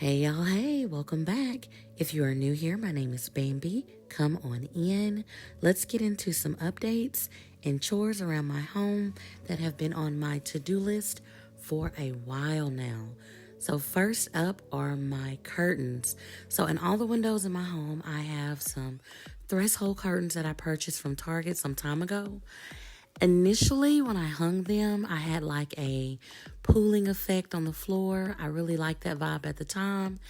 Hey y'all, hey, welcome back. If you are new here, my name is Bambi. Come on in. Let's get into some updates and chores around my home that have been on my to-do list for a while now. So first up are my curtains. So in all the windows in my home, I have some threshold curtains that I purchased from Target some time ago. Initially, when I hung them, I had like a pooling effect on the floor. I really liked that vibe at the time.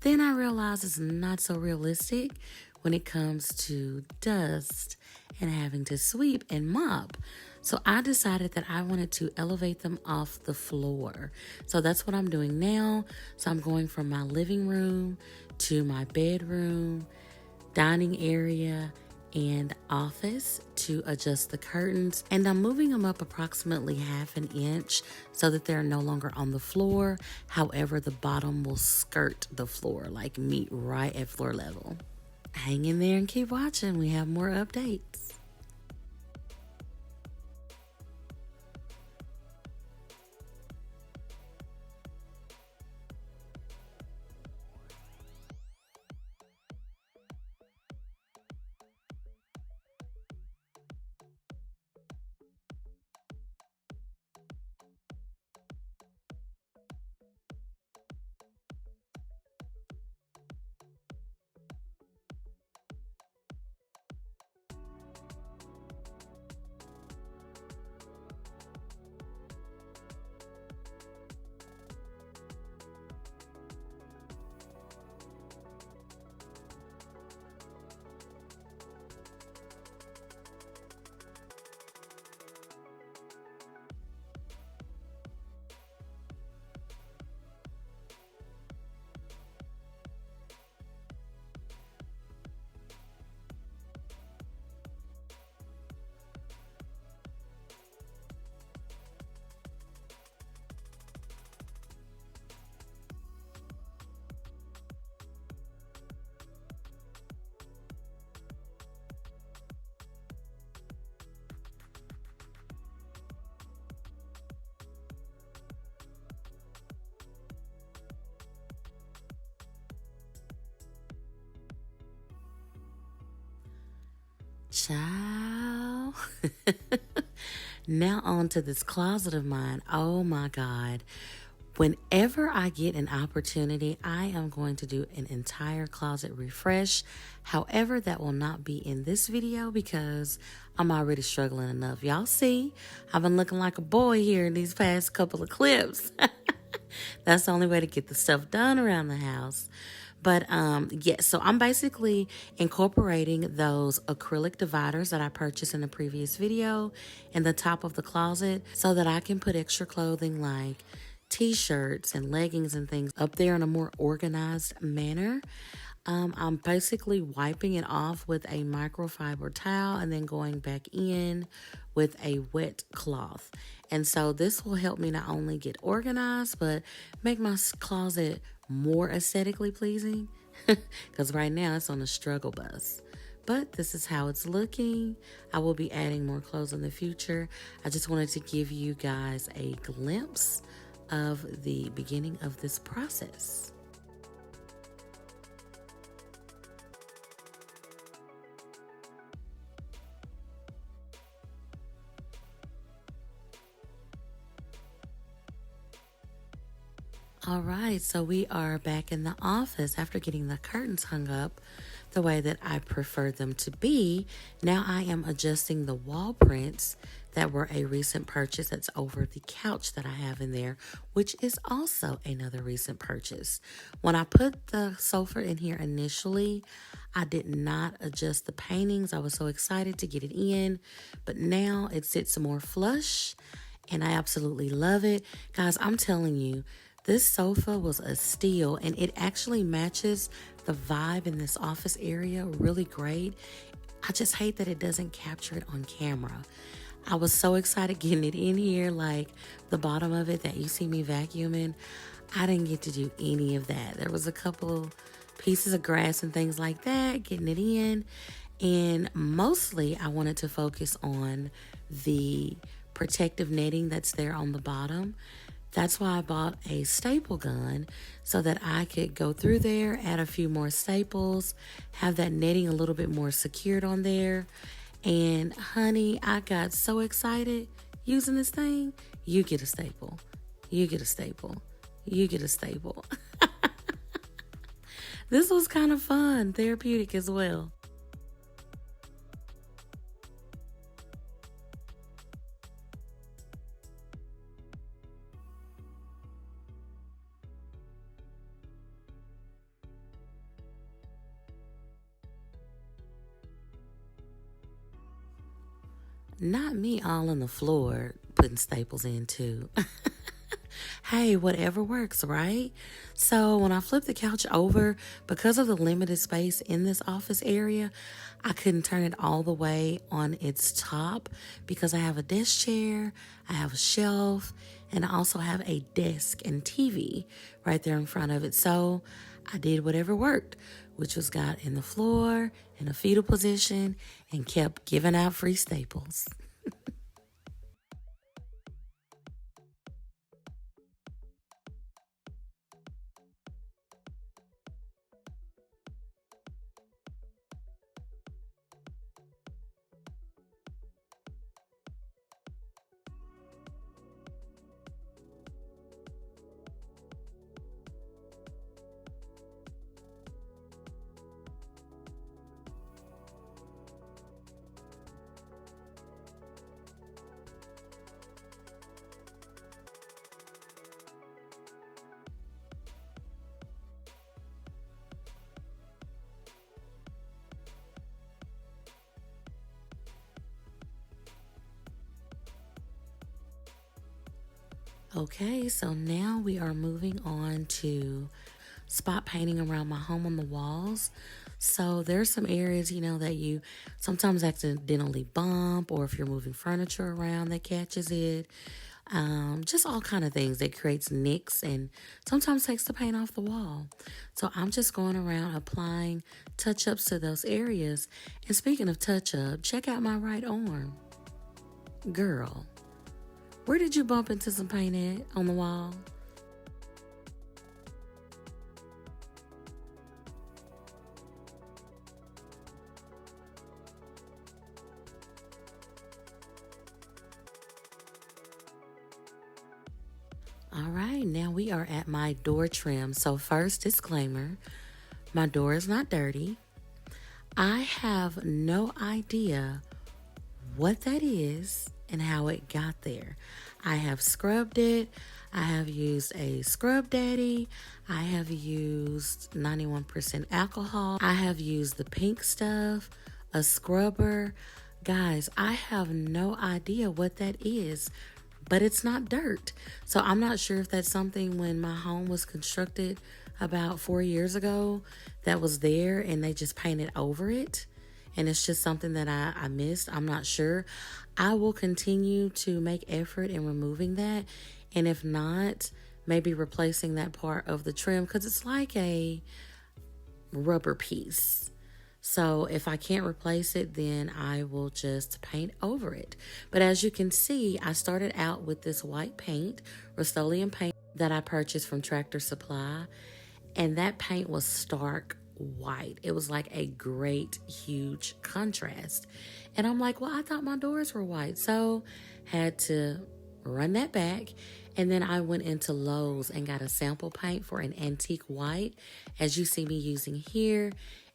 Then I realized it's not so realistic when it comes to dust and having to sweep and mop. So I decided that I wanted to elevate them off the floor. So that's what I'm doing now. So I'm going from my living room to my bedroom, dining area, and office to adjust the curtains, and I'm moving them up approximately half an inch so that they're no longer on the floor. However, the bottom will skirt the floor, like meet right at floor level. Hang in there and keep watching. We have more updates. Ciao. Now on to this closet of mine. Oh my God. Whenever I get an opportunity, I am going to do an entire closet refresh. However, that will not be in this video because I'm already struggling enough. Y'all see, I've been looking like a boy here in these past couple of clips. That's the only way to get the stuff done around the house. But yeah, so I'm basically incorporating those acrylic dividers that I purchased in the previous video in the top of the closet so that I can put extra clothing like t-shirts and leggings and things up there in a more organized manner. I'm basically wiping it off with a microfiber towel and then going back in with a wet cloth. And so this will help me not only get organized, but make my closet more aesthetically pleasing. Because right now it's on the struggle bus. But this is how it's looking. I will be adding more clothes in the future. I just wanted to give you guys a glimpse of the beginning of this process. All right, so we are back in the office after getting the curtains hung up the way that I prefer them to be. Now I am adjusting the wall prints that were a recent purchase that's over the couch that I have in there, which is also another recent purchase. When I put the sofa in here initially, I did not adjust the paintings. I was so excited to get it in, but now it sits more flush and I absolutely love it. Guys, I'm telling you, this sofa was a steal, and it actually matches the vibe in this office area really great. I just hate that it doesn't capture it on camera. I was so excited getting it in here, like the bottom of it that you see me vacuuming. I didn't get to do any of that. There was a couple pieces of grass and things like that, getting it in. And mostly I wanted to focus on the protective netting that's there on the bottom. That's why I bought a staple gun so that I could go through there, add a few more staples, have that netting a little bit more secured on there. And honey, I got so excited using this thing. You get a staple. You get a staple. You get a staple. This was kind of fun, therapeutic as well. Not me all on the floor putting staples in too. Hey, whatever works, right? So when I flipped the couch over, because of the limited space in this office area, I couldn't turn it all the way on its top because I have a desk chair, I have a shelf, and I also have a desk and TV right there in front of it. So I did whatever worked, which was got in the floor in a fetal position and kept giving out free staples. Okay, so now we are moving on to spot painting around my home on the walls. So there's some areas, that you sometimes accidentally bump, or if you're moving furniture around that catches it. Just all kind of things that creates nicks and sometimes takes the paint off the wall. So I'm just going around applying touch-ups to those areas. And speaking of touch-up, check out my right arm. Girl, where did you bump into some paint at on the wall? All right, now we are at my door trim. So first, disclaimer, my door is not dirty. I have no idea what that is and how it got there. I have scrubbed it. I have used a scrub daddy. I have used 91% alcohol. I have used the pink stuff, a scrubber. Guys, I have no idea what that is, but it's not dirt. So I'm not sure if that's something when my home was constructed about 4 years ago that was there and they just painted over it. And it's just something that I missed. I'm not sure. I will continue to make effort in removing that. And if not, maybe replacing that part of the trim because it's like a rubber piece. So if I can't replace it, then I will just paint over it. But as you can see, I started out with this white paint, Rust-Oleum paint that I purchased from Tractor Supply. And that paint was stark white. It was like a great, huge contrast. And I'm like, well, I thought my doors were white. So had to run that back. And then I went into Lowe's and got a sample paint for an antique white, as you see me using here.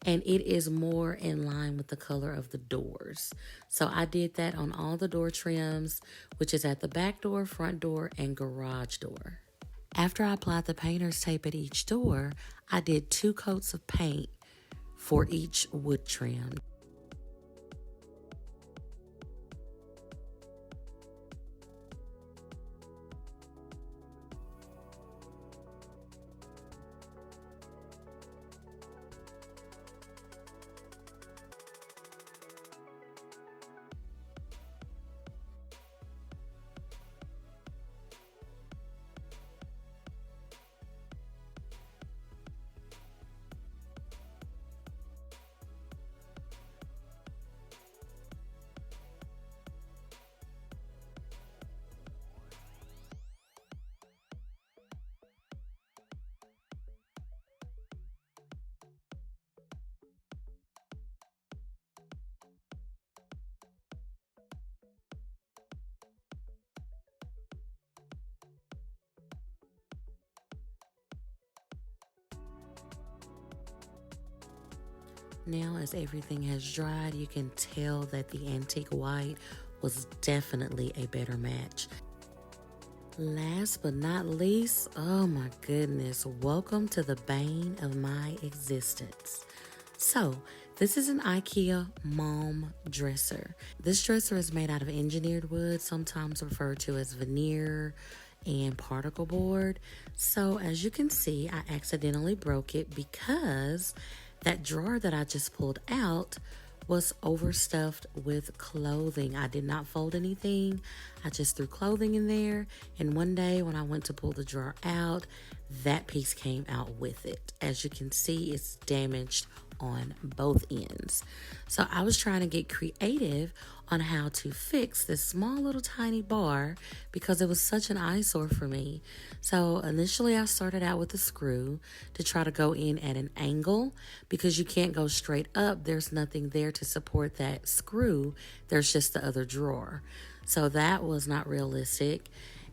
And it is more in line with the color of the doors. So I did that on all the door trims, which is at the back door, front door, and garage door. After I applied the painter's tape at each door, I did 2 coats of paint for each wood trim. Now, as everything has dried, you can tell that the antique white was definitely a better match. Last but not least, oh my goodness, welcome to the bane of my existence. So, this is an Ikea mom dresser. This dresser is made out of engineered wood, sometimes referred to as veneer and particle board. So, as you can see, I accidentally broke it because that drawer that I just pulled out was overstuffed with clothing. I did not fold anything. I just threw clothing in there. And one day when I went to pull the drawer out, that piece came out with it. As you can see, it's damaged on both ends. So I was trying to get creative on how to fix this small little tiny bar because it was such an eyesore for me. So initially I started out with a screw to try to go in at an angle because you can't go straight up. There's nothing there to support that screw. There's just the other drawer. So that was not realistic.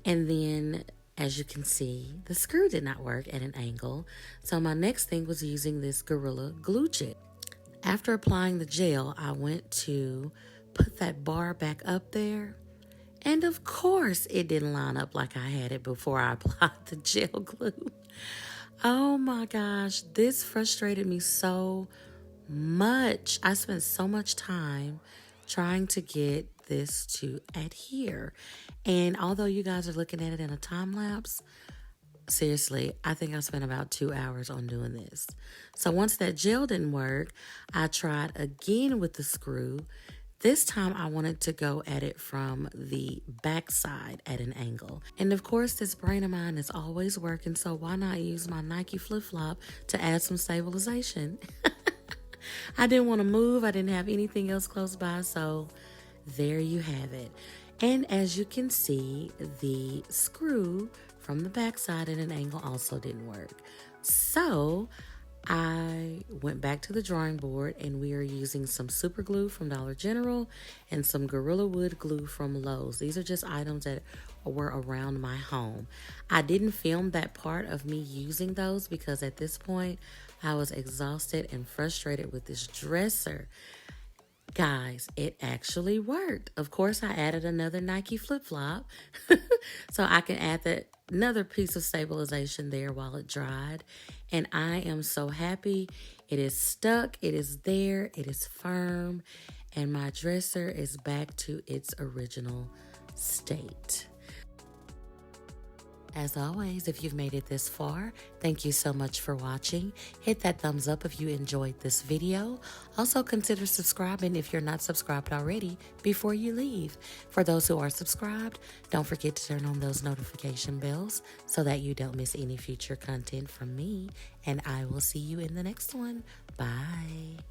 And then as you can see, the screw did not work at an angle. So my next thing was using this Gorilla Glue Gel. After applying the gel, I went to put that bar back up there. And of course, it didn't line up like I had it before I applied the gel glue. Oh my gosh, this frustrated me so much. I spent so much time trying to get this to adhere. And although you guys are looking at it in a time lapse, seriously, I think I spent about 2 hours on doing this. So once that gel didn't work, I tried again with the screw. This time I wanted to go at it from the back side at an angle. And of course, this brain of mine is always working, so why not use my Nike flip-flop to add some stabilization? I didn't want to move. I didn't have anything else close by, so there you have it. And as you can see, the screw from the back side at an angle also didn't work. So I went back to the drawing board and we are using some super glue from Dollar General and some Gorilla Wood glue from Lowe's. These are just items that were around my home. I didn't film that part of me using those because at this point I was exhausted and frustrated with this dresser. Guys, it actually worked. Of course, I added another Nike flip-flop so I can add another piece of stabilization there while it dried. And I am so happy. It is stuck. It is there. It is firm. And my dresser is back to its original state. As always, if you've made it this far, thank you so much for watching. Hit that thumbs up if you enjoyed this video. Also consider subscribing if you're not subscribed already before you leave. For those who are subscribed, don't forget to turn on those notification bells so that you don't miss any future content from me. And I will see you in the next one. Bye.